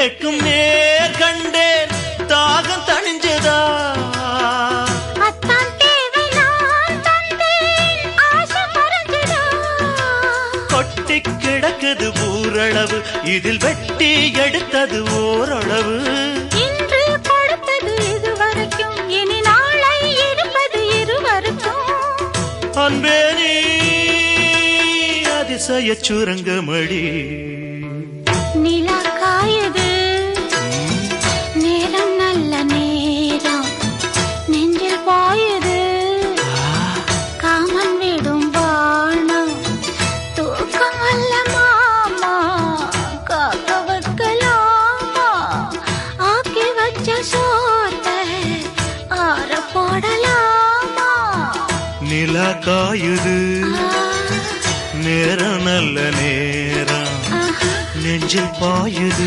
கேட்கும் நேர் கண்டேன் தாகம் தணிஞ்சதா கொட்டி கிடக்குது ஊரளவு இதில் வெட்டி எடுத்தது ஓரளவு இன்று கொடுத்தது இதுவரைக்கும் இனி நாளை இருப்பது இருவருக்கும் அன்பே நீ அதிசய சுரங்கமடி நிலா காயுது நேரம் நல்ல நேரம் நெஞ்சில் பாயுது காமன் விடும் வானம் தூக்கம் அல்ல மாமா காக்க வைக்கலாமா ஆக்கி வச்ச சோத்தை ஆற போடலாமா நிலா காயுது நேரம் நல்ல நேரம் நெஞ்சில் பாயுது